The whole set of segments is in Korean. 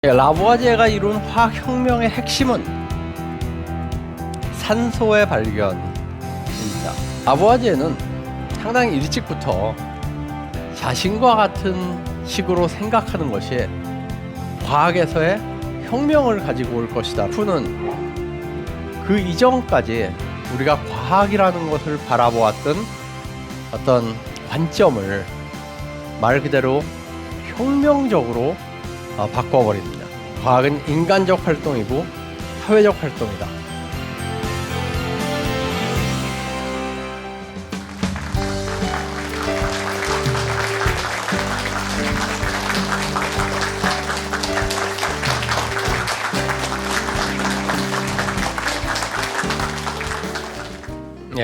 라부아제가 이룬 화학혁명의 핵심은 산소의 발견입니다. 라부아제는 상당히 일찍부터 자신과 같은 식으로 생각하는 것이 과학에서의 혁명을 가지고 올 것이다 푸는 그 이전까지 우리가 과학이라는 것을 바라보았던 어떤 관점을 말 그대로 혁명적으로 바꿔버립니다. 과학은 인간적 활동이고 사회적 활동이다.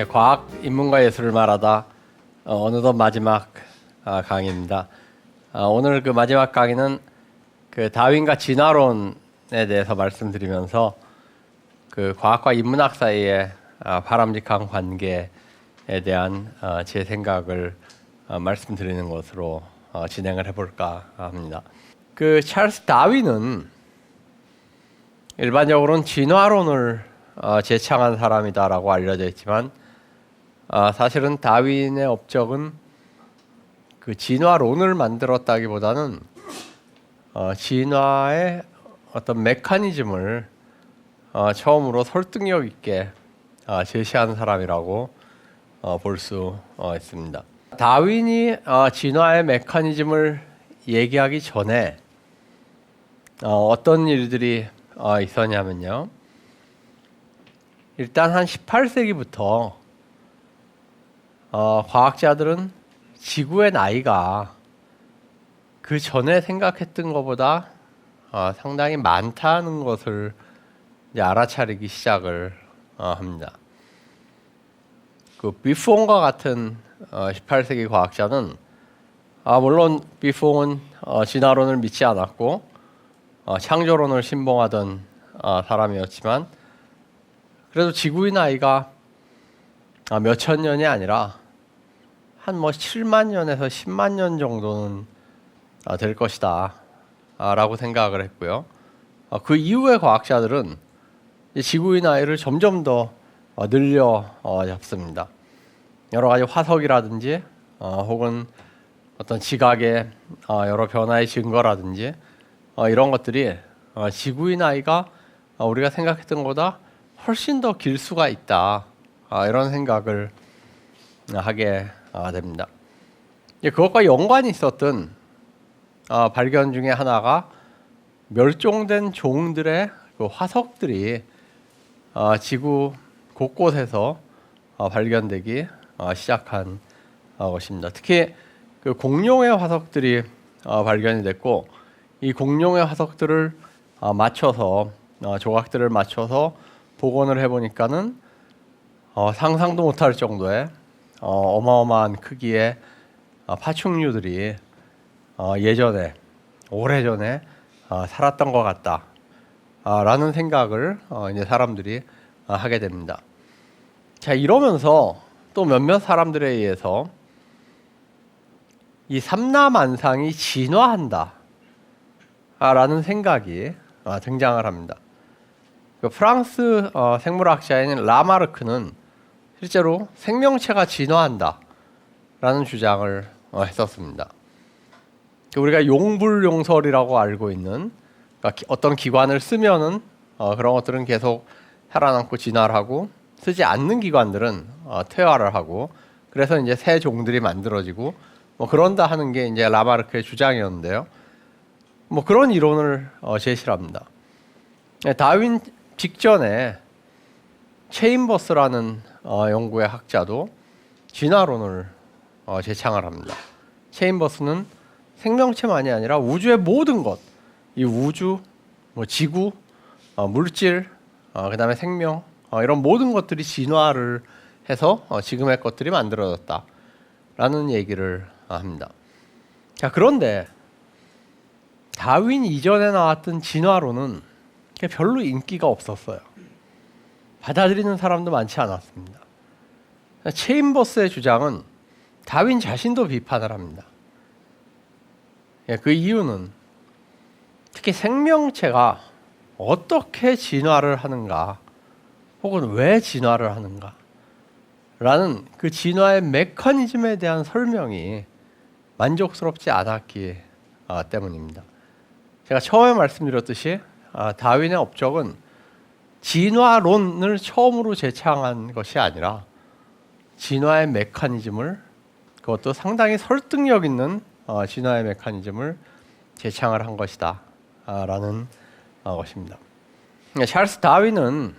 과학, 인문과 예술을 말하다 어느덧 마지막 강의입니다. 오늘 그 마지막 강의는 그 다윈과 진화론에 대해서 말씀드리면서 그 과학과 인문학 사이의 바람직한 관계에 대한 제 생각을 말씀드리는 것으로 진행을 해볼까 합니다. 그 찰스 다윈은 일반적으로는 진화론을 제창한 사람이다라고 알려져 있지만 사실은 다윈의 업적은 그 진화론을 만들었다기보다는 진화의 어떤 메커니즘을 처음으로 설득력 있게 제시한 사람이라고 볼 수 있습니다. 다윈이 진화의 메커니즘을 얘기하기 전에 어떤 일들이 있었냐면요. 일단 한 18세기부터 과학자들은 지구의 나이가 그 전에 생각했던 것보다 상당히 많다는 것을 이제 알아차리기 시작을 합니다. 그 비퐁과 같은 18세기 과학자는 물론 비퐁은 진화론을 믿지 않았고 창조론을 신봉하던 사람이었지만 그래도 지구의 나이가 몇천 년이 아니라 한 7만 년에서 10만 년 정도는 될 것이다 라고 생각을 했고요. 그 이후의 과학자들은 지구의 나이를 점점 더 늘려 잡습니다. 여러 가지 화석이라든지 혹은 어떤 지각의 여러 변화의 증거라든지 이런 것들이 지구의 나이가 우리가 생각했던 것보다 훨씬 더 길 수가 있다 이런 생각을 하게 됩니다. 그것과 연관이 있었던 발견 중에 하나가 멸종된 종들의 그 화석들이 지구 곳곳에서 발견되기 시작한 것입니다. 특히 그 공룡의 화석들이 발견이 됐고 이 공룡의 화석들을 맞춰서 조각들을 맞춰서 복원을 해보니까는 상상도 못할 정도의 어마어마한 크기의 파충류들이 예전에 오래전에 살았던 것 같다 라는 생각을 이제 사람들이 하게 됩니다. 자, 이러면서 또 몇몇 사람들에 의해서 이 삼라만상이 진화한다 라는 생각이 등장을 합니다. 그 프랑스 생물학자인 라마르크는 실제로 생명체가 진화한다 라는 주장을 했었습니다. 우리가 용불용설이라고 알고 있는 그러니까 어떤 기관을 쓰면은 그런 것들은 계속 살아남고 진화를 하고 쓰지 않는 기관들은 퇴화를 하고 그래서 이제 새 종들이 만들어지고 그런다 하는 게 이제 라마르크의 주장이었는데요. 그런 이론을 제시를 합니다. 다윈 직전에 체인버스라는 연구의 학자도 진화론을 제창을 합니다. 체인버스는 생명체만이 아니라 우주의 모든 것, 이 우주, 지구, 물질, 그다음에 생명 이런 모든 것들이 진화를 해서 지금의 것들이 만들어졌다라는 얘기를 합니다. 자, 그런데 다윈 이전에 나왔던 진화론은 별로 인기가 없었어요. 받아들이는 사람도 많지 않았습니다. 체인버스의 주장은 다윈 자신도 비판을 합니다. 그 이유는 특히 생명체가 어떻게 진화를 하는가, 혹은 왜 진화를 하는가 라는 그 진화의 메커니즘에 대한 설명이 만족스럽지 않았기 때문입니다. 제가 처음에 말씀드렸듯이 다윈의 업적은 진화론을 처음으로 제창한 것이 아니라 진화의 메커니즘을, 그것도 상당히 설득력 있는 진화의 메커니즘을 제창을 한 것이다 라는 것입니다. 찰스 다윈은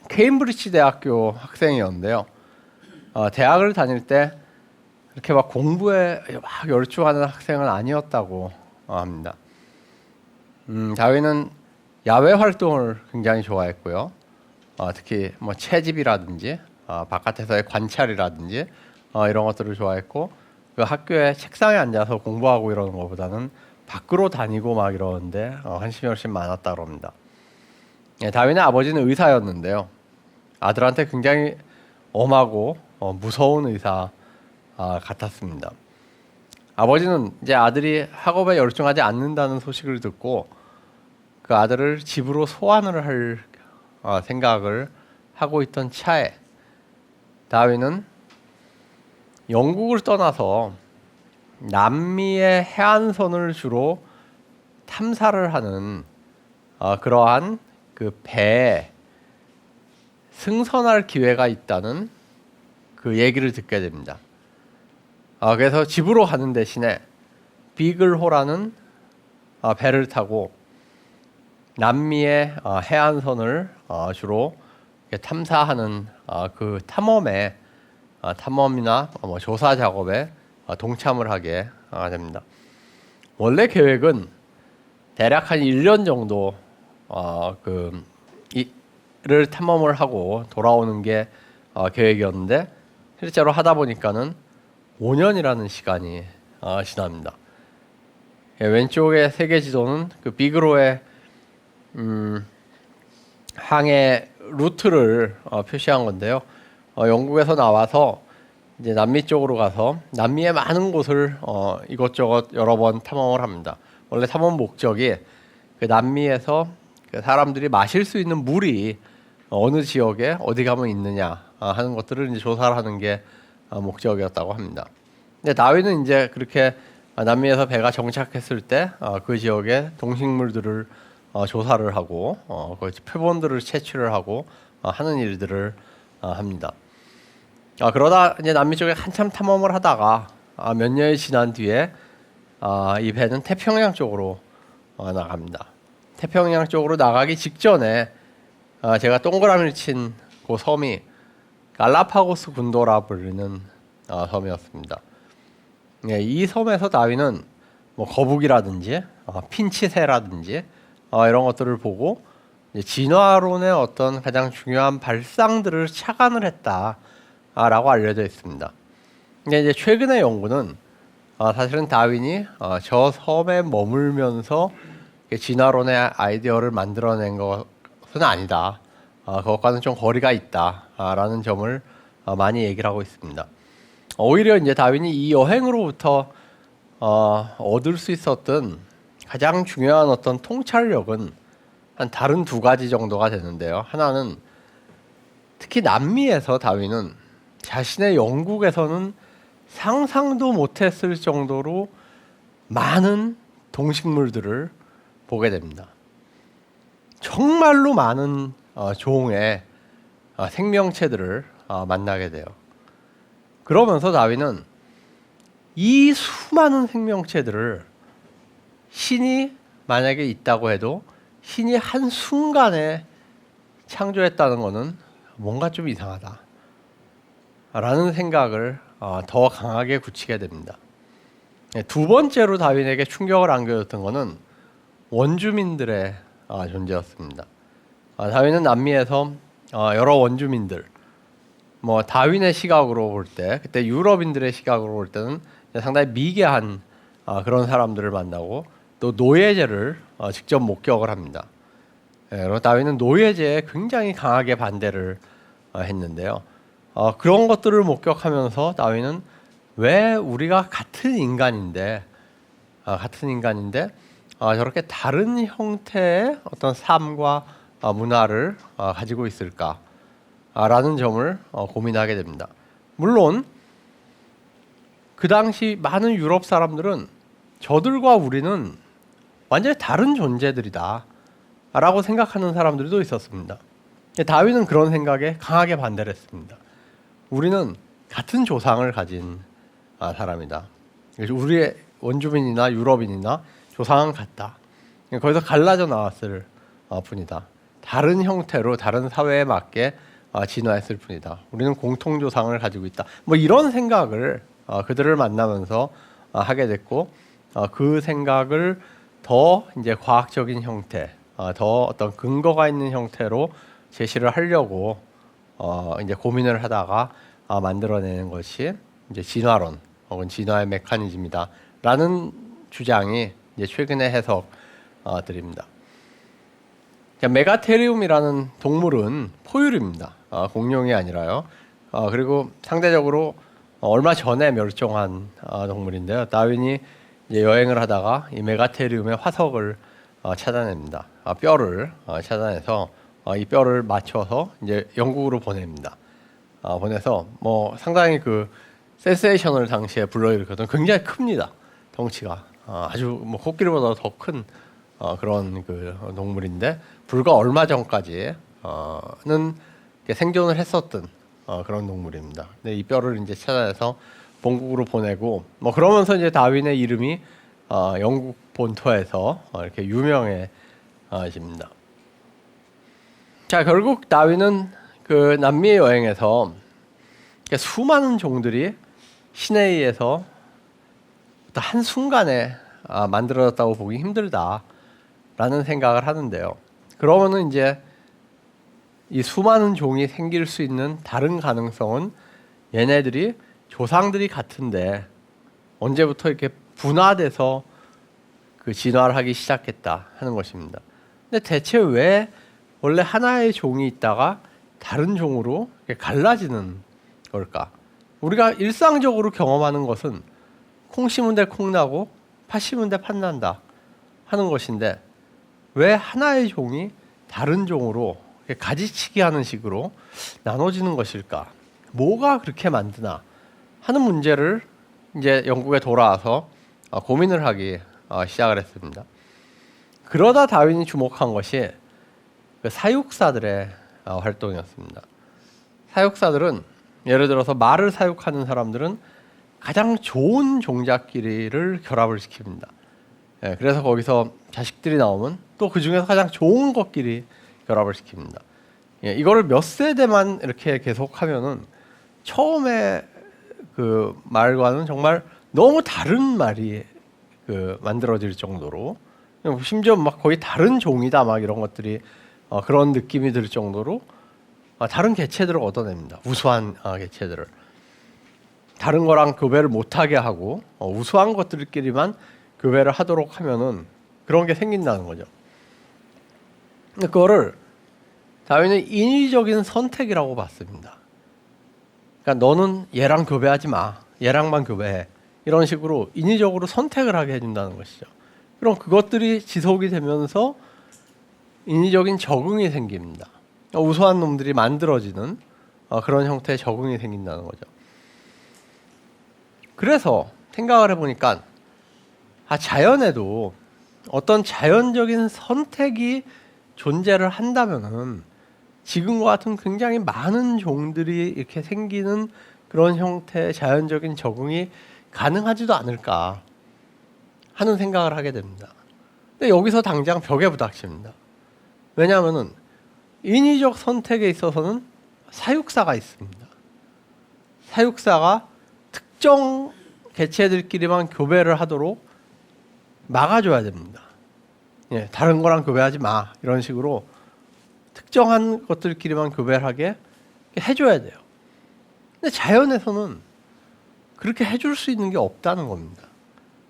케임브리지 대학교 학생이었는데요. 대학을 다닐 때 이렇게 막 공부에 막 열중하는 학생은 아니었다고 합니다. 다윈은 야외 활동을 굉장히 좋아했고요. 특히 뭐 채집이라든지 바깥에서의 관찰이라든지 이런 것들을 좋아했고, 그 학교에 책상에 앉아서 공부하고 이러는 것보다는 밖으로 다니고 막 이러는데 관심이 훨씬 많았다고 합니다. 다윈의 아버지는 의사였는데요. 아들한테 굉장히 엄하고 무서운 의사 같았습니다. 아버지는 이제 아들이 학업에 열중하지 않는다는 소식을 듣고 그 아들을 집으로 소환을 할 생각을 하고 있던 차에 다윈은 영국을 떠나서 남미의 해안선을 주로 탐사를 하는 그러한 그 배에 승선할 기회가 있다는 그 얘기를 듣게 됩니다. 그래서 집으로 가는 대신에 비글호라는 배를 타고 남미의 해안선을 주로 탐사하는 그 탐험이나 조사 작업에 동참을 하게 됩니다. 원래 계획은 대략 한 1년 정도 를 탐험을 하고 돌아오는 게 계획이었는데, 실제로 하다 보니까는 5년이라는 시간이 지납니다. 왼쪽의 세계 지도는 그 비그로의 항해 루트를 표시한 건데요. 영국에서 나와서 이제 남미 쪽으로 가서 남미의 많은 곳을 이것저것 여러 번 탐험을 합니다. 원래 탐험 목적이 그 남미에서 그 사람들이 마실 수 있는 물이 어느 지역에 어디 가면 있느냐 하는 것들을 이제 조사를 하는 게 목적이었다고 합니다. 근데 다윈은 이제 그렇게 남미에서 배가 정착했을 때 그 지역의 동식물들을 조사를 하고 그 표본들을 채취를 하고 하는 일들을 합니다. 그러다 이제 남미 쪽에 한참 탐험을 하다가 몇 년이 지난 뒤에 이 배는 태평양 쪽으로 나갑니다. 태평양 쪽으로 나가기 직전에 제가 동그라미를 친 그 섬이 갈라파고스 군도라 불리는 섬이었습니다. 이 섬에서 다윈은 뭐 거북이라든지 핀치새라든지 이런 것들을 보고 진화론의 어떤 가장 중요한 발상들을 착안을 했다라고 알려져 있습니다. 근데 이제 최근의 연구는 사실은 다윈이 저 섬에 머물면서 진화론의 아이디어를 만들어낸 것은 아니다. 그것과는 좀 거리가 있다라는 점을 많이 얘기를 하고 있습니다. 오히려 이제 다윈이 이 여행으로부터 얻을 수 있었던 가장 중요한 어떤 통찰력은 한 다른 두 가지 정도가 되는데요. 하나는 특히 남미에서 다윈은 자신의 영국에서는 상상도 못했을 정도로 많은 동식물들을 보게 됩니다. 정말로 많은 종의 생명체들을 만나게 돼요. 그러면서 다윈은 이 수많은 생명체들을 신이 만약에 있다고 해도 신이 한순간에 창조했다는 것은 뭔가 좀 이상하다 라는 생각을 더 강하게 굳히게 됩니다. 두 번째로 다윈에게 충격을 안겨줬던 것은 원주민들의 존재였습니다. 다윈은 남미에서 여러 원주민들, 뭐 다윈의 시각으로 볼 때, 그때 유럽인들의 시각으로 볼 때는 상당히 미개한 그런 사람들을 만나고 또 노예제를 직접 목격을 합니다. 그리고 다윈은 노예제에 굉장히 강하게 반대를 했는데요. 그런 것들을 목격하면서 다윈은 왜 우리가 같은 인간인데 저렇게 다른 형태의 어떤 삶과 문화를 가지고 있을까라는 점을 고민하게 됩니다. 물론 그 당시 많은 유럽 사람들은 저들과 우리는 완전히 다른 존재들이다 라고 생각하는 사람들도 있었습니다. 다윈은 그런 생각에 강하게 반대를 했습니다. 우리는 같은 조상을 가진 사람이다. 우리의 원주민이나 유럽인이나 조상은 같다. 거기서 갈라져 나왔을 뿐이다. 다른 형태로 다른 사회에 맞게 진화했을 뿐이다. 우리는 공통 조상을 가지고 있다. 뭐 이런 생각을 그들을 만나면서 하게 됐고, 그 생각을 더 이제 과학적인 형태, 더 어떤 근거가 있는 형태로 제시를 하려고 이제 고민을 하다가 만들어내는 것이 이제 진화론 혹은 진화의 메커니즘이다라는 주장이 이제 최근의 해석들입니다. 메가테리움이라는 동물은 포유류입니다. 공룡이 아니라요. 그리고 상대적으로 얼마 전에 멸종한 동물인데요. 다윈이 이제 여행을 하다가 이 메가테리움의 화석을 찾아냅니다. 뼈를 찾아내서 이 뼈를 맞춰서 이제 영국으로 보냅니다. 보내서 뭐 상당히 그 센세이션을 당시에 불러일으켰던, 굉장히 큽니다. 덩치가 아주 뭐 코끼리보다 더 큰 그런 그 동물인데, 불과 얼마 전까지는 생존을 했었던 그런 동물입니다. 근데 이 뼈를 이제 찾아내서 본국으로 보내고, 뭐 그러면서 이제 다윈의 이름이 영국 본토에서 이렇게 유명해집니다. 자, 결국 다윈은 그 남미 여행에서 수많은 종들이 신에 의해서 한 순간에 만들어졌다고 보기 힘들다라는 생각을 하는데요. 그러면은 이제 이 수많은 종이 생길 수 있는 다른 가능성은 얘네들이 조상들이 같은데 언제부터 이렇게 분화돼서 그 진화를 하기 시작했다 하는 것입니다. 근데 대체 왜 원래 하나의 종이 있다가 다른 종으로 갈라지는 걸까? 우리가 일상적으로 경험하는 것은 콩 심은 데 콩 나고 팥 심은 데 팥 난다 하는 것인데, 왜 하나의 종이 다른 종으로 가지치기 하는 식으로 나눠지는 것일까? 뭐가 그렇게 만드나 하는 문제를 이제 영국에 돌아와서 고민을 하기 시작을 했습니다. 그러다 다윈이 주목한 것이 그 사육사들의 활동이었습니다. 사육사들은, 예를 들어서 말을 사육하는 사람들은 가장 좋은 종자끼리를 결합을 시킵니다. 그래서 거기서 자식들이 나오면 또 그 중에서 가장 좋은 것끼리 결합을 시킵니다. 이거를 몇 세대만 이렇게 계속하면은 처음에 그 말과는 정말 너무 다른 말이 그 만들어질 정도로, 심지어 막 거의 다른 종이다 막 이런 것들이 그런 느낌이 들 정도로 다른 개체들을 얻어냅니다. 우수한 개체들을 다른 거랑 교배를 못하게 하고 우수한 것들끼리만 교배를 하도록 하면은 그런 게 생긴다는 거죠. 근데 그거를 다윈은 인위적인 선택이라고 봤습니다. 그러니까 너는 얘랑 교배하지 마, 얘랑만 교배해, 이런 식으로 인위적으로 선택을 하게 해준다는 것이죠. 그럼 그것들이 지속이 되면서 인위적인 적응이 생깁니다. 우수한 놈들이 만들어지는 그런 형태의 적응이 생긴다는 거죠. 그래서 생각을 해보니까 자연에도 어떤 자연적인 선택이 존재를 한다면은 지금과 같은 굉장히 많은 종들이 이렇게 생기는 그런 형태의 자연적인 적응이 가능하지도 않을까 하는 생각을 하게 됩니다. 근데 여기서 당장 벽에 부닥칩니다. 왜냐하면은 인위적 선택에 있어서는 사육사가 있습니다. 사육사가 특정 개체들끼리만 교배를 하도록 막아줘야 됩니다. 다른 거랑 교배하지 마, 이런 식으로 특정한 것들끼리만 교배를 하게 해줘야 돼요. 근데 자연에서는 그렇게 해줄 수 있는 게 없다는 겁니다.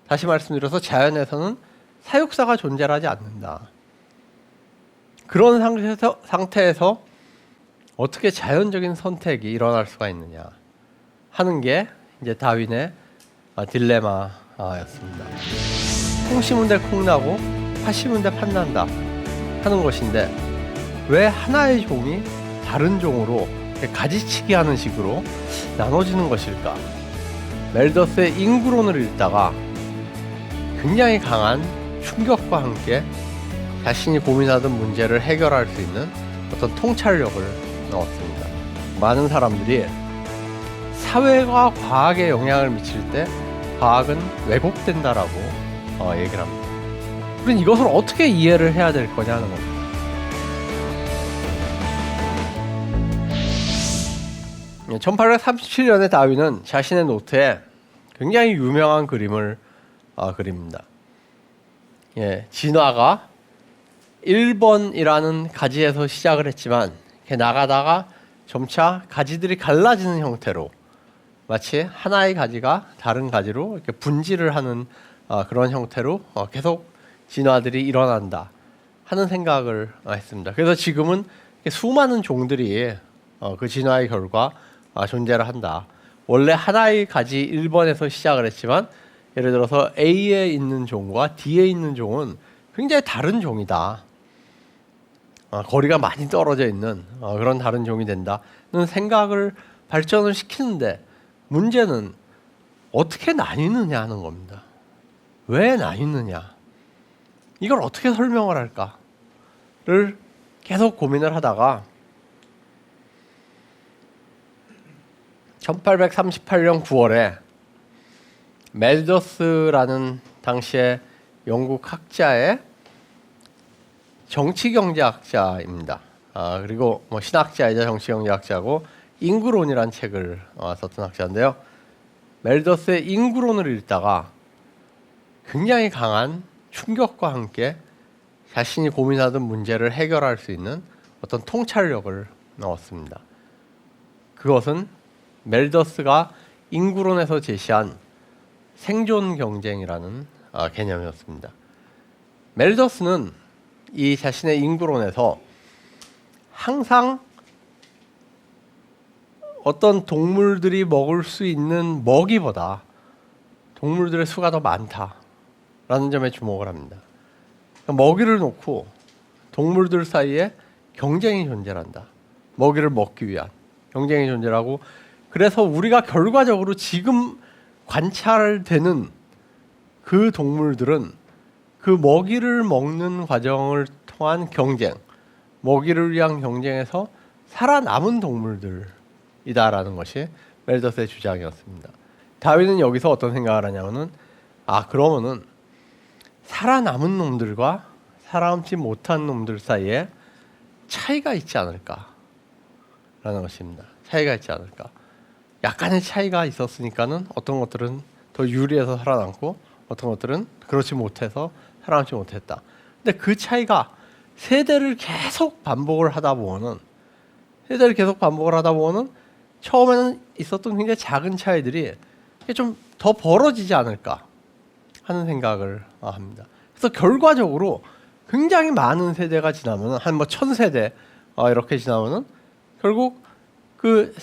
다시 말씀드려서 자연에서는 사육사가 존재하지 않는다. 그런 상태에서 어떻게 자연적인 선택이 일어날 수가 있느냐 하는 게 이제 다윈의 딜레마였습니다. 콩 심은 데 콩 나고 파시면 돼 판단다 하는 것인데 왜 하나의 종이 다른 종으로 가지치기 하는 식으로 나눠지는 것일까? 멜더스의 인구론을 읽다가 굉장히 강한 충격과 함께 자신이 고민하던 문제를 해결할 수 있는 어떤 통찰력을 넣었습니다. 많은 사람들이 사회가 과학에 영향을 미칠 때 과학은 왜곡된다라고 얘기를 합니다. 우린 이것을 어떻게 이해를 해야 될 거냐는 겁니다. 예, 1837년에 다윈은 자신의 노트에 굉장히 유명한 그림을 그립니다. 예, 진화가 1번이라는 가지에서 시작을 했지만 이렇게 나가다가 점차 가지들이 갈라지는 형태로 마치 하나의 가지가 다른 가지로 이렇게 분지를 하는 그런 형태로 계속 진화들이 일어난다 하는 생각을 했습니다. 그래서 지금은 수많은 종들이 그 진화의 결과 존재를 한다. 원래 하나의 가지 1번에서 시작을 했지만 예를 들어서 A에 있는 종과 D에 있는 종은 굉장히 다른 종이다. 거리가 많이 떨어져 있는 그런 다른 종이 된다는 생각을 발전을 시키는데 문제는 어떻게 나뉘느냐 하는 겁니다. 왜 나뉘느냐? 이걸 어떻게 설명을 할까를 계속 고민을 하다가 1838년 9월에 멜더스라는 당시의 영국 학자의 정치경제학자입니다. 그리고 신학자이자 정치경제학자고 인구론이라는 책을 썼던 학자인데요. 멜더스의 인구론을 읽다가 굉장히 강한 충격과 함께 자신이 고민하던 문제를 해결할 수 있는 어떤 통찰력을 넣었습니다. 그것은 멜더스가 인구론에서 제시한 생존 경쟁이라는 개념이었습니다. 멜더스는 이 자신의 인구론에서 항상 어떤 동물들이 먹을 수 있는 먹이보다 동물들의 수가 더 많다라는 점에 주목을 합니다. 그러니까 먹이를 놓고 동물들 사이에 경쟁이 존재한다. 먹이를 먹기 위한 경쟁이 존재하고 그래서 우리가 결과적으로 지금 관찰되는 그 동물들은 그 먹이를 먹는 과정을 통한 경쟁, 먹이를 위한 경쟁에서 살아남은 동물들이다라는 것이 멜더스의 주장이었습니다. 다윈은 여기서 어떤 생각을 하냐면은 그러면은 살아남은 놈들과 살아남지 못한 놈들 사이에 차이가 있지 않을까라는 것입니다. 차이가 있지 않을까. 약간의 차이가 있었으니까는 어떤 것들은 더 유리해서 살아남고 어떤 것들은 그렇지 못해서 살아남지 못했다. 근데 그 차이가 세대를 계속 반복을 하다 보면은 처음에는 있었던 굉장히 작은 차이들이 좀 더 벌어지지 않을까 하는 생각을 합니다. 그래서 결과적으로 굉장히 많은 세대가 지나면은 한 1000세대 이렇게 지나면은 결국 그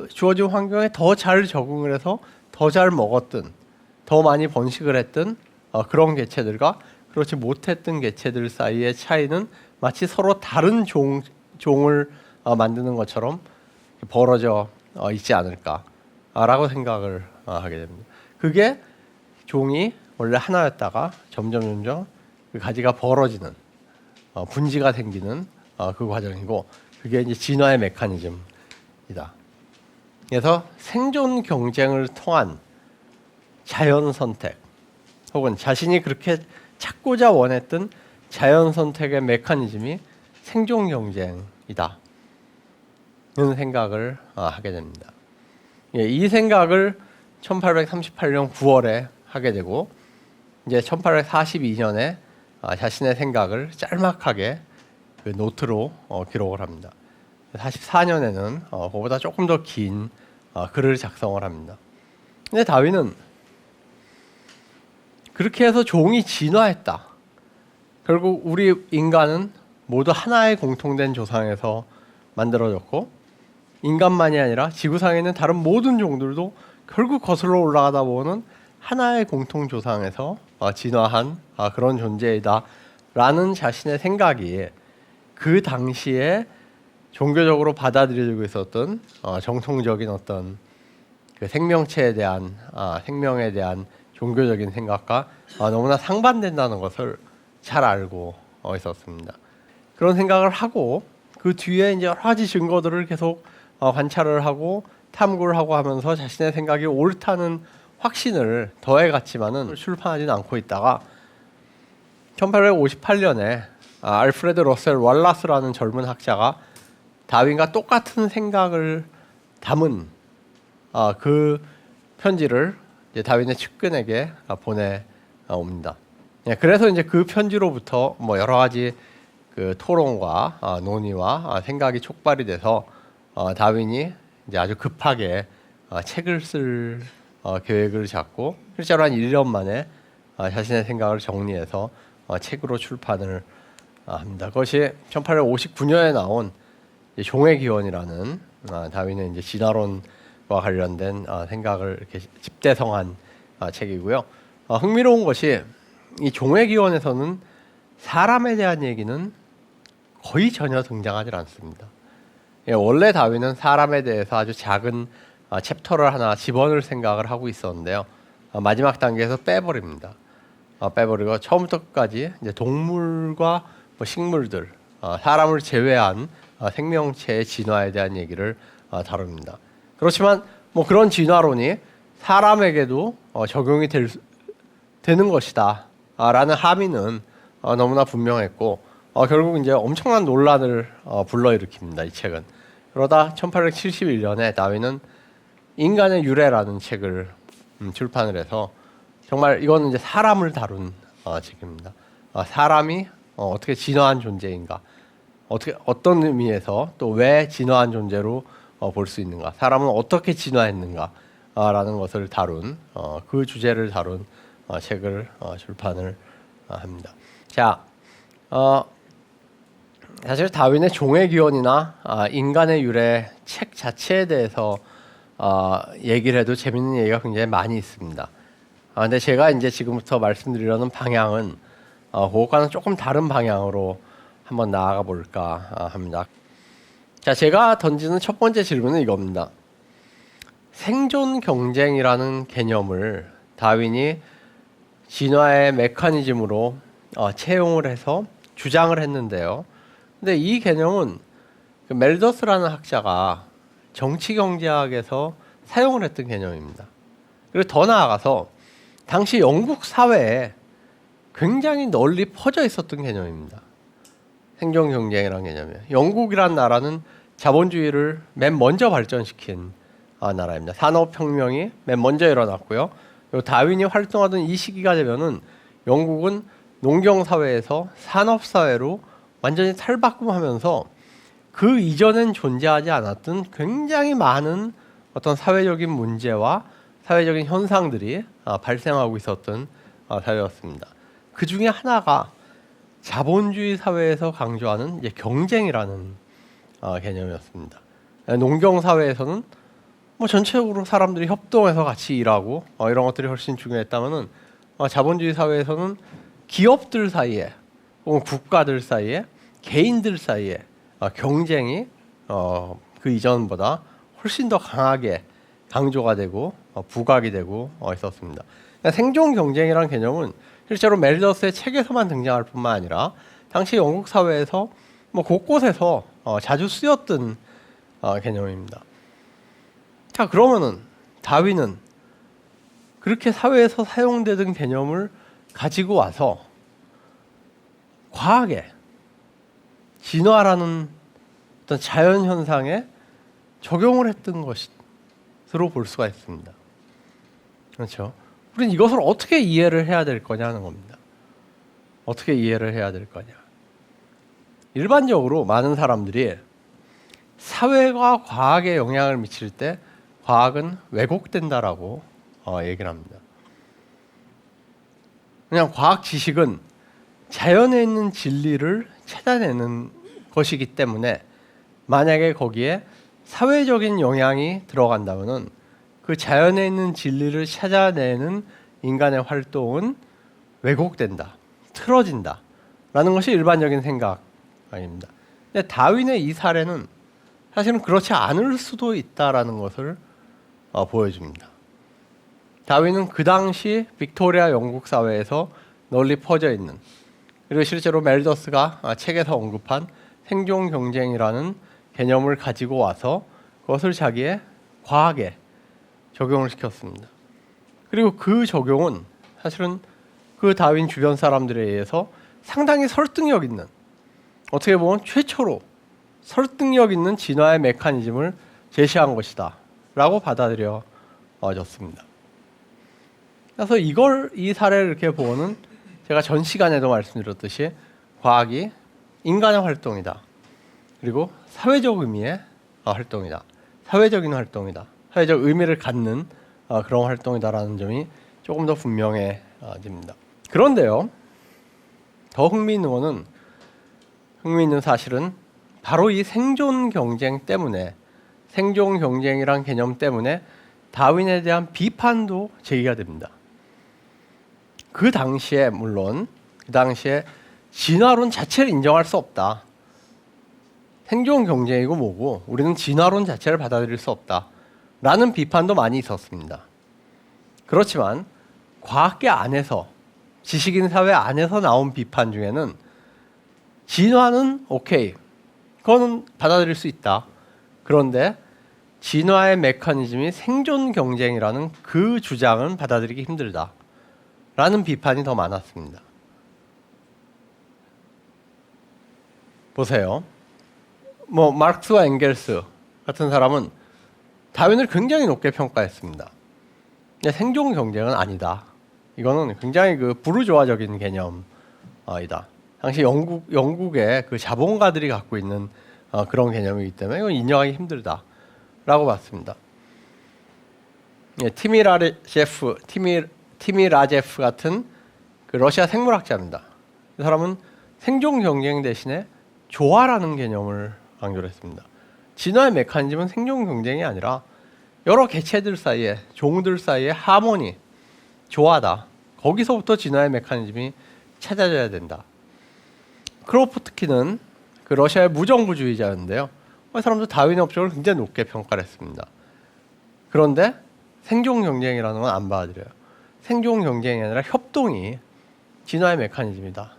주어진 환경에 더 잘 적응을 해서 더 잘 먹었든 더 많이 번식을 했던 그런 개체들과 그렇지 못했던 개체들 사이의 차이는 마치 서로 다른 종을 만드는 것처럼 벌어져 있지 않을까라고 생각을 하게 됩니다. 그게 종이 원래 하나였다가 점점 그 가지가 벌어지는 분지가 생기는 그 과정이고 그게 이제 진화의 메커니즘이다. 그래서 생존 경쟁을 통한 자연 선택 혹은 자신이 그렇게 찾고자 원했던 자연 선택의 메커니즘이 생존 경쟁이다. 이런 생각을 하게 됩니다. 이 생각을 1838년 9월에 하게 되고 이제 1842년에 자신의 생각을 짤막하게 그 노트로 기록을 합니다. 44년에는 그보다 조금 더 긴 글을 작성을 합니다. 근데 다윈은 그렇게 해서 종이 진화했다. 결국 우리 인간은 모두 하나의 공통된 조상에서 만들어졌고 인간만이 아니라 지구상에 있는 다른 모든 종들도 결국 거슬러 올라가다 보면 하나의 공통 조상에서 진화한 그런 존재이다라는 자신의 생각이 그 당시에 종교적으로 받아들여지고 있었던 정통적인 어떤 그 생명체에 대한 생명에 대한 종교적인 생각과 너무나 상반된다는 것을 잘 알고 있었습니다. 그런 생각을 하고 그 뒤에 이제 여러 가지 증거들을 계속 관찰을 하고 탐구를 하고 하면서 자신의 생각이 옳다는 확신을 더해갔지만은 출판하지는 않고 있다가 1858년에 알프레드 러셀 월라스라는 젊은 학자가 다윈과 똑같은 생각을 담은 그 편지를 이제 다윈의 측근에게 보내옵니다. 그래서 이제 그 편지로부터 뭐 여러 가지 그 토론과 논의와 생각이 촉발이 돼서 다윈이 이제 아주 급하게 책을 쓸 계획을 잡고 실제로 한 1년 만에 자신의 생각을 정리해서 책으로 출판을 합니다. 그것이 1859년에 나온 종의 기원이라는 다윈의 이제 진화론과 관련된 생각을 이렇게 집대성한 책이고요. 흥미로운 것이 이 종의 기원에서는 사람에 대한 얘기는 거의 전혀 등장하지 않습니다. 원래 다윈은 사람에 대해서 아주 작은 챕터를 하나 집어넣을 생각을 하고 있었는데요. 마지막 단계에서 빼버립니다. 빼버리고 처음부터 끝까지 이제 동물과 뭐 식물들, 사람을 제외한 생명체의 진화에 대한 얘기를 다룹니다. 그렇지만 뭐 그런 진화론이 사람에게도 적용이 되는 것이다 라는 함의는 너무나 분명했고 결국 이제 엄청난 논란을 불러일으킵니다. 이 책은. 그러다 1871년에 다윈은 인간의 유래라는 책을 출판을 해서 정말 이거는 이제 사람을 다룬 책입니다. 사람이 어떻게 진화한 존재인가, 어떤 의미에서 또 왜 진화한 존재로 볼 수 있는가, 사람은 어떻게 진화했는가라는 것을 다룬 그 주제를 다룬 책을 출판을 합니다. 자, 사실 다윈의 종의 기원이나 인간의 유래 책 자체에 대해서 얘기를 해도 재밌는 얘기가 굉장히 많이 있습니다. 근데 제가 이제 지금부터 말씀드리려는 방향은 그것과는 조금 다른 방향으로 한번 나아가 볼까 합니다. 자, 제가 던지는 첫 번째 질문은 이겁니다. 생존 경쟁이라는 개념을 다윈이 진화의 메커니즘으로 채용을 해서 주장을 했는데요. 근데 이 개념은 그 멜더스라는 학자가 정치경제학에서 사용을 했던 개념입니다. 그리고 더 나아가서 당시 영국 사회에 굉장히 널리 퍼져 있었던 개념입니다. 생존 경쟁이라는 개념이에요. 영국이란 나라는 자본주의를 맨 먼저 발전시킨 나라입니다. 산업혁명이 맨 먼저 일어났고요. 그리고 다윈이 활동하던 이 시기가 되면은 영국은 농경사회에서 산업사회로 완전히 탈바꿈하면서 그 이전엔 존재하지 않았던 굉장히 많은 어떤 사회적인 문제와 사회적인 현상들이 발생하고 있었던 사회였습니다. 그 중에 하나가 자본주의 사회에서 강조하는 이제 경쟁이라는 개념이었습니다. 농경 사회에서는 뭐 전체적으로 사람들이 협동해서 같이 일하고 이런 것들이 훨씬 중요했다면은 자본주의 사회에서는 기업들 사이에 혹은 국가들 사이에 개인들 사이에 경쟁이 그 이전보다 훨씬 더 강하게 강조가 되고 부각이 되고 있었습니다. 생존 경쟁이라는 개념은 실제로 멜더스의 책에서만 등장할 뿐만 아니라 당시 영국 사회에서 뭐 곳곳에서 자주 쓰였던 개념입니다. 자, 그러면은 다윈은 그렇게 사회에서 사용되던 개념을 가지고 와서 과학에 진화라는 어떤 자연 현상에 적용을 했던 것으로 볼 수가 있습니다. 그렇죠? 우리는 이것을 어떻게 이해를 해야 될 거냐는 겁니다. 어떻게 이해를 해야 될 거냐. 일반적으로 많은 사람들이 사회가 과학에 영향을 미칠 때 과학은 왜곡된다라고 얘기를 합니다. 그냥 과학 지식은 자연에 있는 진리를 찾아내는 것이기 때문에 만약에 거기에 사회적인 영향이 들어간다면은 그 자연에 있는 진리를 찾아내는 인간의 활동은 왜곡된다, 틀어진다 라는 것이 일반적인 생각입니다. 근데 다윈의 이 사례는 사실은 그렇지 않을 수도 있다라는 것을 보여줍니다. 다윈은 그 당시 빅토리아 영국 사회에서 널리 퍼져 있는, 그리고 실제로 멜더스가 책에서 언급한 생존 경쟁이라는 개념을 가지고 와서 그것을 자기의 과학에 적용을 시켰습니다. 그리고 그 적용은 사실은 그 다윈 주변 사람들에 의해서 상당히 설득력 있는, 어떻게 보면 최초로 설득력 있는 진화의 메커니즘을 제시한 것이다 라고 받아들여졌습니다. 그래서 이 사례를 이렇게 보고는 제가 전 시간에도 말씀드렸듯이 과학이 인간의 활동이다, 그리고 사회적 의미의 활동이다, 사회적인 활동이다, 사회적 의미를 갖는 그런 활동이다라는 점이 조금 더 분명해집니다. 그런데요, 더 흥미있는 사실은 바로 이 생존 경쟁 때문에, 생존 경쟁이란 개념 때문에 다윈에 대한 비판도 제기가 됩니다. 그 당시에 물론 그 당시에 진화론 자체를 인정할 수 없다, 생존 경쟁이고 뭐고 우리는 진화론 자체를 받아들일 수 없다 라는 비판도 많이 있었습니다. 그렇지만 과학계 안에서, 지식인 사회 안에서 나온 비판 중에는 진화는 오케이, 그거는 받아들일 수 있다, 그런데 진화의 메커니즘이 생존 경쟁이라는 그 주장은 받아들이기 힘들다 라는 비판이 더 많았습니다. 보세요. 마르크스와 엥겔스 같은 사람은 다윈을 굉장히 높게 평가했습니다. 근데 생존 경쟁은 아니다, 이거는 굉장히 그 부르주아적인 개념이다, 당시 영국의 그 자본가들이 갖고 있는 그런 개념이기 때문에 이건 인정하기 힘들다라고 봤습니다. 티미 라제프 같은 그 러시아 생물학자입니다. 이 사람은 생존 경쟁 대신에 조화라는 개념을 강조를 했습니다. 진화의 메커니즘은 생존 경쟁이 아니라 여러 개체들 사이에, 종들 사이의 하모니, 조화다, 거기서부터 진화의 메커니즘이 찾아져야 된다. 크로포트키는 그 러시아의 무정부주의자였는데요, 이 사람도 다윈의 업적을 굉장히 높게 평가를 했습니다. 그런데 생존 경쟁이라는 건 안 받아들여요. 생존 경쟁이 아니라 협동이 진화의 메커니즘이다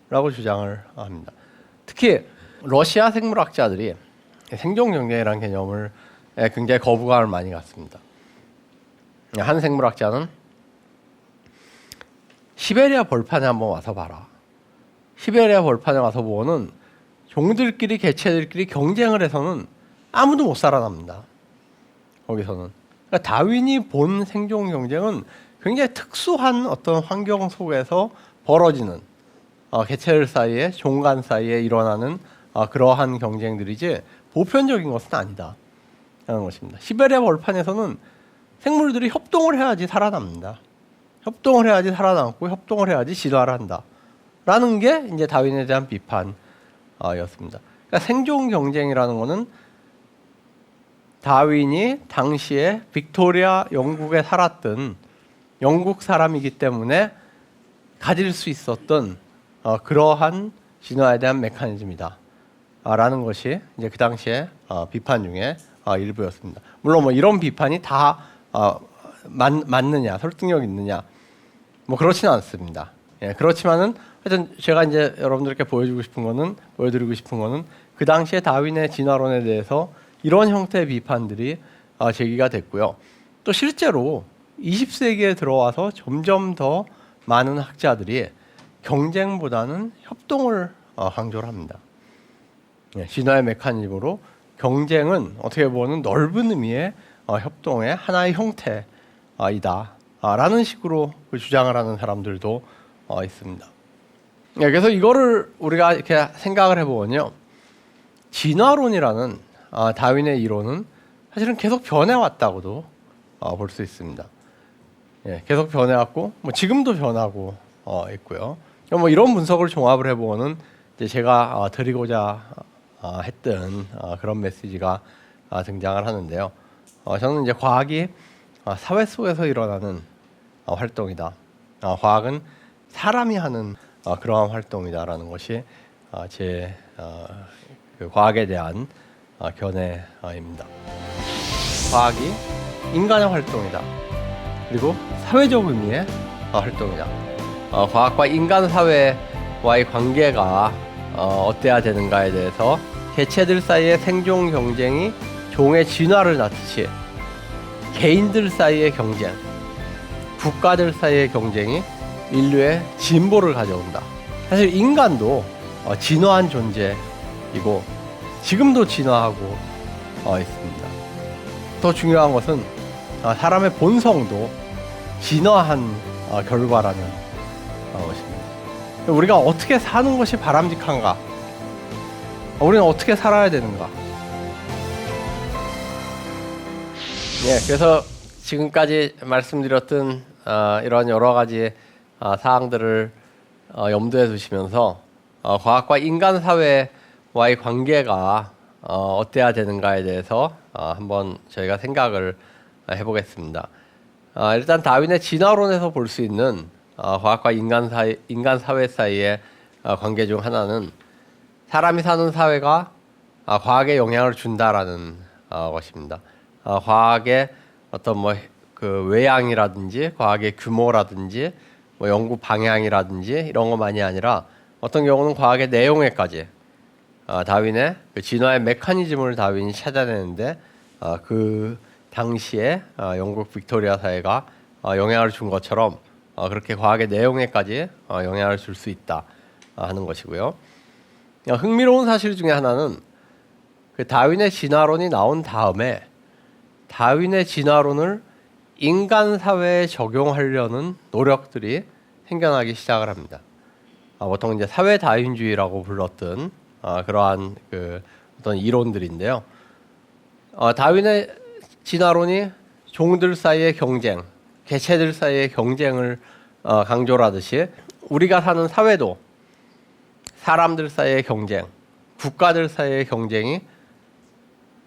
라고 주장을 합니다. 특히 러시아 생물학자들이 생존 경쟁이라는 개념을 굉장히 거부감을 많이 갖습니다. 한 생물학자는 시베리아 벌판에 한번 와서 봐라, 시베리아 벌판에 와서 보고는 종들끼리, 개체들끼리 경쟁을 해서는 아무도 못 살아납니다. 거기서는. 그러니까 다윈이 본 생존 경쟁은 굉장히 특수한 어떤 환경 속에서 벌어지는 개체들 사이에, 종간 사이에 일어나는 그러한 경쟁들이지 보편적인 것은 아니다 라는 것입니다. 시베리아 벌판에서는 생물들이 협동을 해야지 살아납니다. 협동을 해야지 살아남고 협동을 해야지 진화를 한다 라는 게 이제 다윈에 대한 비판이었습니다. 그러니까 생존 경쟁이라는 것은 다윈이 당시에 빅토리아 영국에 살았던 영국 사람이기 때문에 가질 수 있었던 그러한 진화에 대한 메커니즘이다 라는 것이 이제 그 당시에 비판 중에 일부였습니다. 물론 이런 비판이 다 맞느냐, 설득력 있느냐, 그렇지는 않습니다. 예, 그렇지만은 하여튼 제가 이제 여러분들께 보여드리고 싶은 거는 그 당시에 다윈의 진화론에 대해서 이런 형태의 비판들이 제기가 됐고요. 또 실제로 20세기에 들어와서 점점 더 많은 학자들이 경쟁보다는 협동을 강조를 합니다. 예, 진화의 메커니즘으로 경쟁은 어떻게 보면 넓은 의미의 협동의 하나의 형태이다 라는 식으로 주장을 하는 사람들도 있습니다. 예, 그래서 이거를 우리가 이렇게 생각을 해보면요, 진화론이라는 다윈의 이론은 사실은 계속 변해왔다고도 볼 수 있습니다. 예, 계속 변해왔고 지금도 변하고 있고요. 이런 분석을 종합을 해보면은 이제 제가 드리고자 했던 그런 메시지가 등장을 하는데요. 저는 이제 과학이 사회 속에서 일어나는 활동이다. 과학은 사람이 하는 그러한 활동이다라는 것이 제 그 과학에 대한 견해입니다. 과학이 인간의 활동이다. 그리고 사회적 의미의 활동이다. 과학과 인간 사회와의 관계가 어때야 되는가에 대해서 개체들 사이의 생존 경쟁이 종의 진화를 낳듯이 개인들 사이의 경쟁, 국가들 사이의 경쟁이 인류의 진보를 가져온다. 사실 인간도 진화한 존재이고 지금도 진화하고 있습니다. 더 중요한 것은 사람의 본성도 진화한 결과라는 것입니다. 우리가 어떻게 사는 것이 바람직한가? 우리는 어떻게 살아야 되는가? 그래서 지금까지 말씀드렸던 이러한 여러 가지 사항들을 염두에 두시면서 과학과 인간 사회와의 관계가 어때야 되는가에 대해서 한번 저희가 생각을 해보겠습니다. 일단 다윈의 진화론에서 볼 수 있는 과학과 인간 사회 사이의 관계 중 하나는 사람이 사는 사회가 과학에 영향을 준다라는 것입니다. 과학의 어떤 그 외양이라든지 과학의 규모라든지 연구 방향이라든지 이런 것만이 아니라 어떤 경우는 과학의 내용에까지 다윈의 그 진화의 메커니즘을 다윈이 찾아내는데 그 당시에 영국 빅토리아 사회가 영향을 준 것처럼 그렇게 과학의 내용에까지 영향을 줄 수 있다 하는 것이고요. 흥미로운 사실 중에 하나는 그 다윈의 진화론이 나온 다음에 다윈의 진화론을 인간 사회에 적용하려는 노력들이 생겨나기 시작을 합니다. 보통 이제 사회 다윈주의라고 불렀던 그러한 그 어떤 이론들인데요. 다윈의 진화론이 종들 사이의 경쟁, 개체들 사이의 경쟁을 강조를 하듯이 우리가 사는 사회도 사람들 사이의 경쟁, 국가들 사이의 경쟁이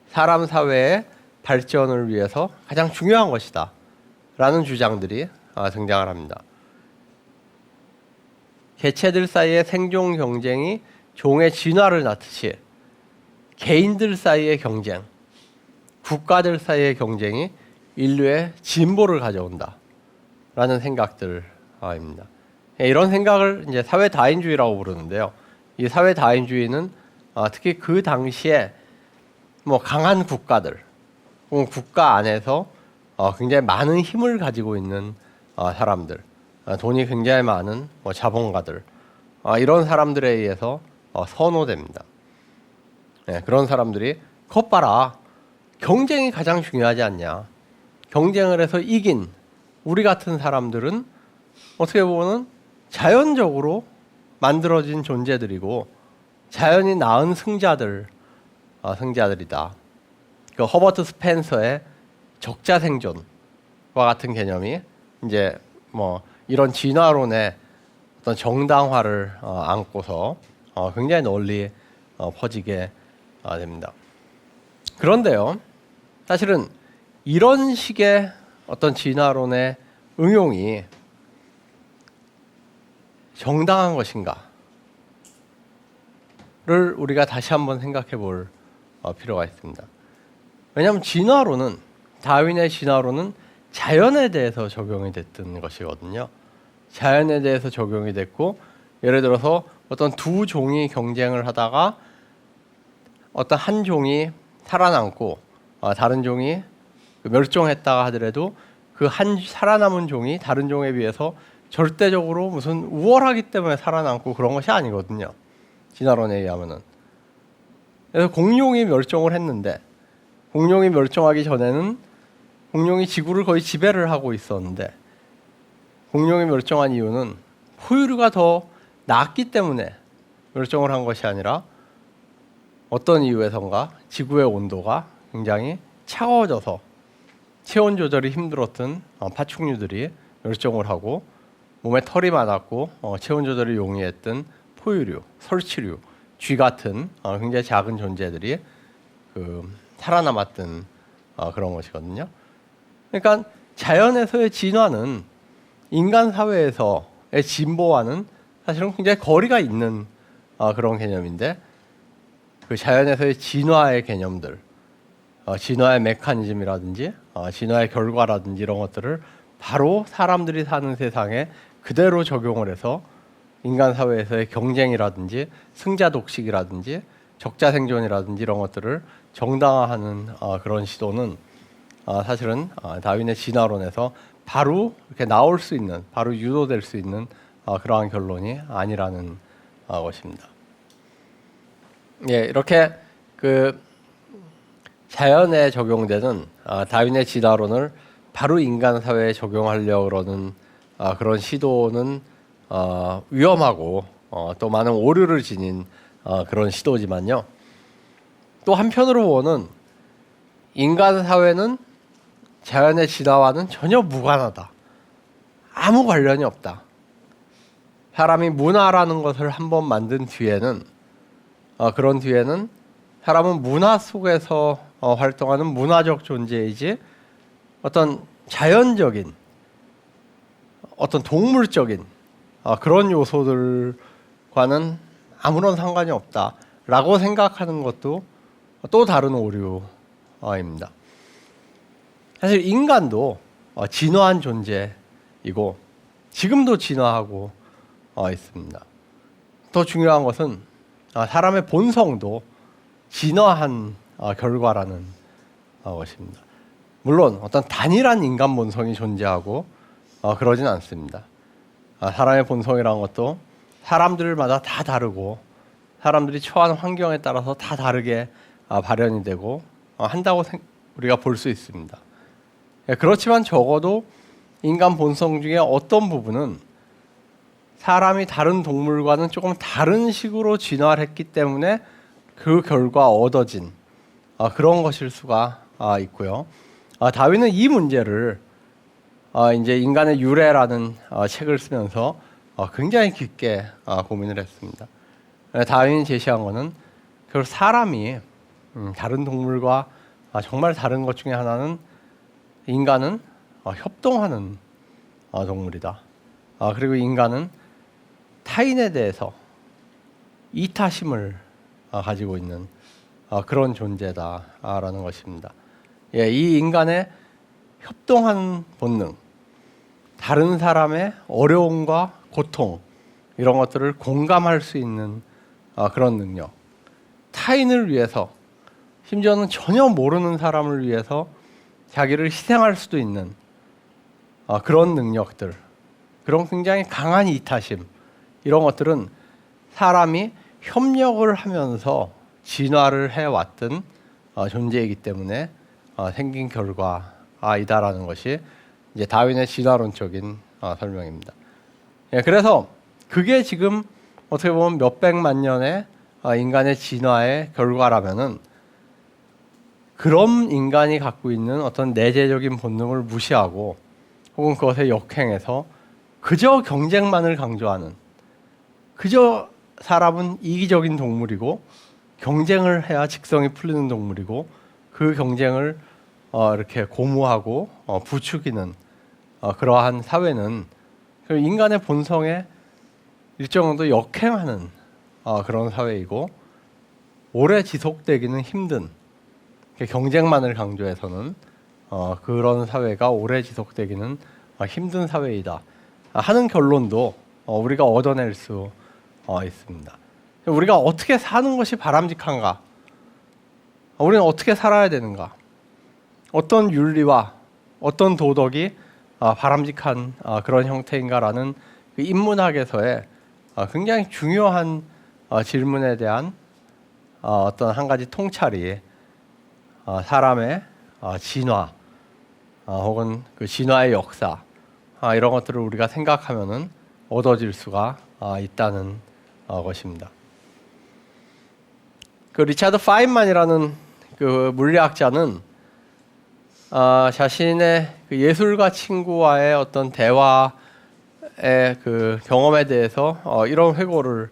사람 사회의 발전을 위해서 가장 중요한 것이다 라는 주장들이 등장을 합니다. 개체들 사이의 생존 경쟁이 종의 진화를 낳듯이 개인들 사이의 경쟁, 국가들 사이의 경쟁이 인류의 진보를 가져온다 라는 생각들입니다. 이런 생각을 이제 사회 다인주의라고 부르는데요. 이 사회 다인주의는 특히 그 당시에 강한 국가들, 국가 안에서 굉장히 많은 힘을 가지고 있는 사람들, 돈이 굉장히 많은 자본가들, 이런 사람들에 의해서 선호됩니다. 그런 사람들이 것 봐라, 경쟁이 가장 중요하지 않냐. 경쟁을 해서 이긴 우리 같은 사람들은 어떻게 보면 자연적으로 만들어진 존재들이고 자연이 낳은 승자들이다. 그 허버트 스펜서의 적자 생존과 같은 개념이 이제 이런 진화론의 어떤 정당화를 안고서 굉장히 널리 퍼지게 됩니다. 그런데요, 사실은 이런 식의 어떤 진화론의 응용이 정당한 것인가를 우리가 다시 한번 생각해 볼 필요가 있습니다. 왜냐하면 다윈의 진화론은 자연에 대해서 적용이 됐던 것이거든요. 자연에 대해서 적용이 됐고, 예를 들어서 어떤 두 종이 경쟁을 하다가 어떤 한 종이 살아남고 다른 종이 멸종했다가 하더라도 그 한 살아남은 종이 다른 종에 비해서 절대적으로 무슨 우월하기 때문에 살아남고 그런 것이 아니거든요. 진화론에 의하면은. 그래서 공룡이 멸종을 했는데, 공룡이 멸종하기 전에는 공룡이 지구를 거의 지배를 하고 있었는데, 공룡이 멸종한 이유는 포유류가 더 낮기 때문에 멸종을 한 것이 아니라 어떤 이유에선가 지구의 온도가 굉장히 차가워져서 체온 조절이 힘들었던 파충류들이 멸종을 하고, 몸에 털이 많았고 체온 조절이 용이했던 포유류, 설치류, 쥐 같은 굉장히 작은 존재들이 살아남았던 그런 것이거든요. 그러니까 자연에서의 진화는 인간 사회에서의 진보와는 사실은 굉장히 거리가 있는 그런 개념인데, 그 자연에서의 진화의 개념들, 진화의 메커니즘이라든지 진화의 결과라든지 이런 것들을 바로 사람들이 사는 세상에 그대로 적용을 해서 인간 사회에서의 경쟁이라든지 승자 독식이라든지 적자 생존이라든지 이런 것들을 정당화하는 그런 시도는 사실은 다윈의 진화론에서 바로 이렇게 나올 수 있는, 바로 유도될 수 있는 그러한 결론이 아니라는 것입니다. 예, 이렇게 그 자연에 적용되는 다윈의 진화론을 바로 인간 사회에 적용하려고 그러는 그런 시도는 위험하고 또 많은 오류를 지닌 그런 시도지만요. 또 한편으로 보면 인간 사회는 자연의 진화와는 전혀 무관하다. 아무 관련이 없다. 사람이 문화라는 것을 한번 만든 뒤에는 그런 뒤에는 사람은 문화 속에서 활동하는 문화적 존재이지 어떤 자연적인 어떤 동물적인 그런 요소들과는 아무런 상관이 없다라고 생각하는 것도 또 다른 오류입니다. 사실 인간도 진화한 존재이고 지금도 진화하고 있습니다. 더 중요한 것은 사람의 본성도 진화한 결과라는 것입니다. 물론 어떤 단일한 인간 본성이 존재하고 그러진 않습니다. 사람의 본성이라는 것도 사람들마다 다 다르고 사람들이 처한 환경에 따라서 다 다르게 발현이 되고 한다고 우리가 볼 수 있습니다. 그렇지만 적어도 인간 본성 중에 어떤 부분은 사람이 다른 동물과는 조금 다른 식으로 진화를 했기 때문에 그 결과 얻어진 그런 것일 수가 있고요. 다윈은 이 문제를 이제 인간의 유래라는 책을 쓰면서 굉장히 깊게 고민을 했습니다. 다윈이 제시한 것은 그 사람이 다른 동물과 정말 다른 것 중에 하나는 인간은 협동하는 동물이다. 그리고 인간은 타인에 대해서 이타심을 가지고 있는 그런 존재다라는 것입니다. 예, 이 인간의 협동하는 본능, 다른 사람의 어려움과 고통 이런 것들을 공감할 수 있는 그런 능력, 타인을 위해서 심지어는 전혀 모르는 사람을 위해서 자기를 희생할 수도 있는 그런 능력들, 그런 굉장히 강한 이타심 이런 것들은 사람이 협력을 하면서 진화를 해왔던 존재이기 때문에 생긴 결과이다라는 것이 이제 다윈의 진화론적인 설명입니다. 예, 그래서 그게 지금 어떻게 보면 몇백만 년의 인간의 진화의 결과라면은 그런 인간이 갖고 있는 어떤 내재적인 본능을 무시하고 혹은 그것에 역행해서 그저 경쟁만을 강조하는, 그저 사람은 이기적인 동물이고 경쟁을 해야 직성이 풀리는 동물이고 그 경쟁을 이렇게 고무하고 부추기는 그러한 사회는 인간의 본성에 일정 정도 역행하는 그런 사회이고 오래 지속되기는 힘든, 경쟁만을 강조해서는 그런 사회가 오래 지속되기는 힘든 사회이다 하는 결론도 우리가 얻어낼 수 있습니다. 우리가 어떻게 사는 것이 바람직한가? 우리는 어떻게 살아야 되는가? 어떤 윤리와 어떤 도덕이 바람직한 그런 형태인가라는 그 인문학에서의 굉장히 중요한 질문에 대한 어떤 한 가지 통찰이 사람의 진화 혹은 그 진화의 역사 이런 것들을 우리가 생각하면은 얻어질 수가 있다는 것입니다. 그 리차드 파인만이라는 그 물리학자는 자신의 그 예술가 친구와의 어떤 대화의 그 경험에 대해서 이런 회고를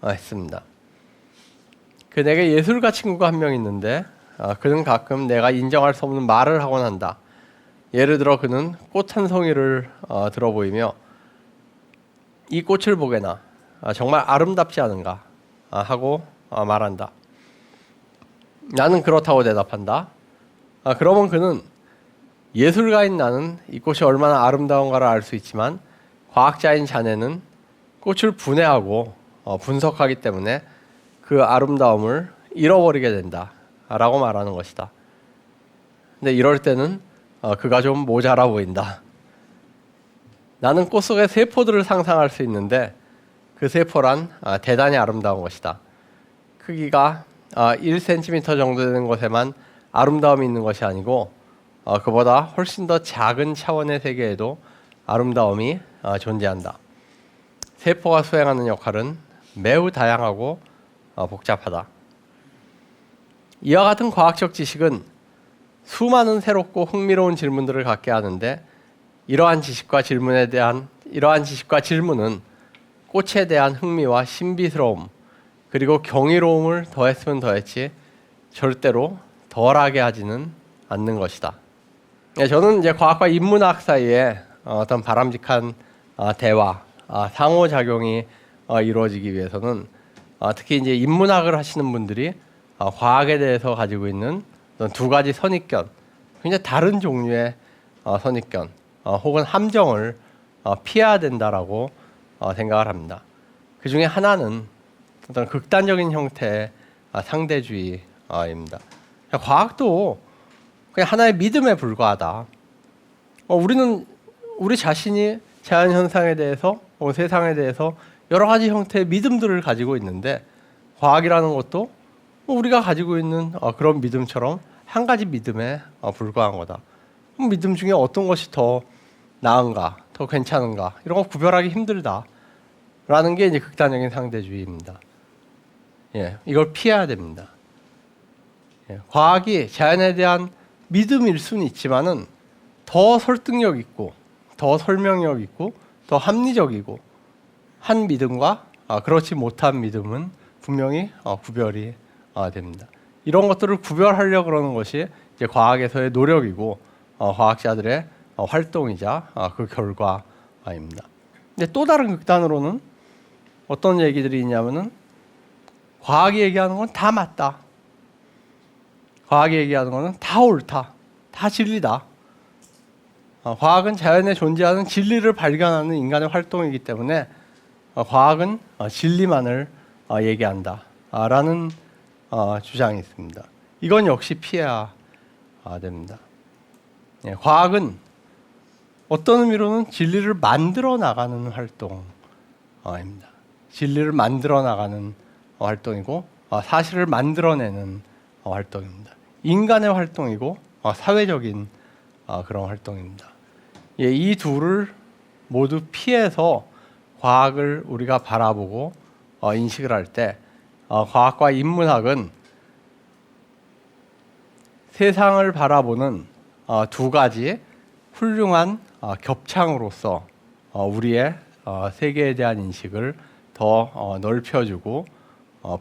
했습니다. 그 내게 예술가 친구가 한 명 있는데 그는 가끔 내가 인정할 수 없는 말을 하곤 한다. 예를 들어 그는 꽃 한 송이를 들어 보이며 이 꽃을 보게나 정말 아름답지 않은가 하고 말한다. 나는 그렇다고 대답한다. 그러면 그는 예술가인 나는 이 꽃이 얼마나 아름다운가를 알 수 있지만 과학자인 자네는 꽃을 분해하고 분석하기 때문에 그 아름다움을 잃어버리게 된다 라고 말하는 것이다. 근데 이럴 때는 그가 좀 모자라 보인다. 나는 꽃 속의 세포들을 상상할 수 있는데 그 세포란 대단히 아름다운 것이다. 크기가 1cm 정도 되는 것에만 아름다움이 있는 것이 아니고 그보다 훨씬 더 작은 차원의 세계에도 아름다움이 존재한다. 세포가 수행하는 역할은 매우 다양하고 복잡하다. 이와 같은 과학적 지식은 수많은 새롭고 흥미로운 질문들을 갖게 하는데 이러한 지식과 질문은 꽃에 대한 흥미와 신비스러움 그리고 경이로움을 더했으면 더했지 절대로 덜하게 하지는 않는 것이다. 저는 이제 과학과 인문학 사이에 어떤 바람직한 대화, 상호작용이 이루어지기 위해서는 특히 이제 인문학을 하시는 분들이 과학에 대해서 가지고 있는 두 가지 선입견, 굉장히 다른 종류의 선입견 혹은 함정을 피해야 된다라고 생각을 합니다. 그 중에 하나는 어떤 극단적인 형태의 상대주의입니다. 과학도 그냥 하나의 믿음에 불과하다. 우리는 우리 자신이 자연 현상에 대해서 세상에 대해서 여러 가지 형태의 믿음들을 가지고 있는데 과학이라는 것도 우리가 가지고 있는 그런 믿음처럼 한 가지 믿음에 불과한 거다. 믿음 중에 어떤 것이 더 나은가, 더 괜찮은가 이런 거 구별하기 힘들다라는 게 이제 극단적인 상대주의입니다. 이걸 피해야 됩니다. 과학이 자연에 대한 믿음일 수는 있지만은 더 설득력 있고, 더 설명력 있고, 더 합리적이고 한 믿음과 그렇지 못한 믿음은 분명히 구별이 됩니다. 이런 것들을 구별하려고 그러는 것이 이제 과학에서의 노력이고 과학자들의 활동이자 그 결과입니다. 근데 또 다른 극단으로는 어떤 얘기들이 있냐면은 과학이 얘기하는 건 다 맞다. 과학이 얘기하는 거는 다 옳다. 다 진리다. 과학은 자연에 존재하는 진리를 발견하는 인간의 활동이기 때문에 과학은 진리만을 얘기한다. 라는 주장이 있습니다. 이건 역시 피해야 됩니다. 과학은 어떤 의미로는 진리를 만들어 나가는 활동입니다. 진리를 만들어 나가는 활동이고 사실을 만들어내는 활동입니다. 인간의 활동이고 사회적인 그런 활동입니다. 이 둘을 모두 피해서 과학을 우리가 바라보고 인식을 할 때 과학과 인문학은 세상을 바라보는 두 가지 훌륭한 겹창으로서 우리의 세계에 대한 인식을 더 넓혀주고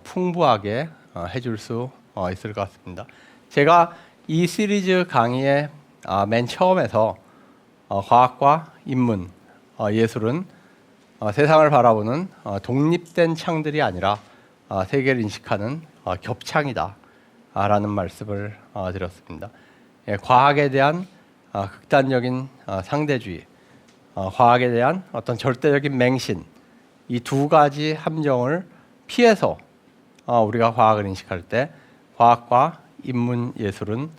풍부하게 해줄 수 있을 것 같습니다. 제가 이 시리즈 강의의 맨 처음에서 과학과 인문, 예술은 세상을 바라보는 독립된 창들이 아니라 세계를 인식하는 겹창이다 라는 말씀을 드렸습니다. 과학에 대한 극단적인 상대주의, 과학에 대한 어떤 절대적인 맹신, 이 두 가지 함정을 피해서 우리가 과학을 인식할 때 과학과 인문 예술은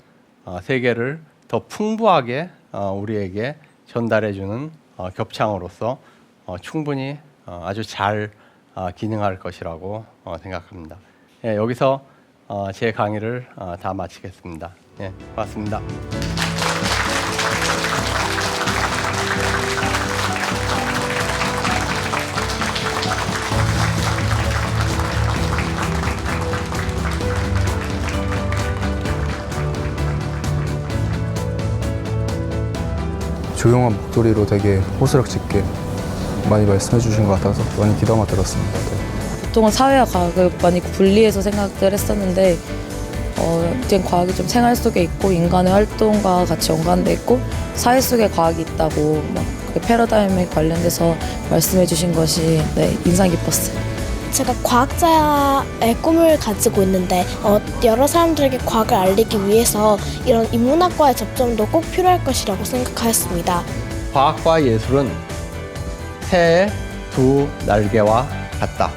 세계를 더 풍부하게 우리에게 전달해주는 겹창으로서 충분히 아주 잘 기능할 것이라고 생각합니다. 여기서 제 강의를 다 마치겠습니다. 고맙습니다. 조용한 목소리로 되게 호스락짓게 많이 말씀해 주신 것 같아서 많이 귀담아 들었습니다. 보통은 사회와 과학을 많이 분리해서 생각을 했었는데 이제 과학이 좀 생활 속에 있고 인간의 활동과 같이 연관돼 있고 사회 속에 과학이 있다고 그 패러다임에 관련돼서 말씀해 주신 것이 인상 깊었어요. 제가 과학자의 꿈을 가지고 있는데 여러 사람들에게 과학을 알리기 위해서 이런 인문학과의 접점도 꼭 필요할 것이라고 생각하였습니다. 과학과 예술은 새의 두 날개와 같다.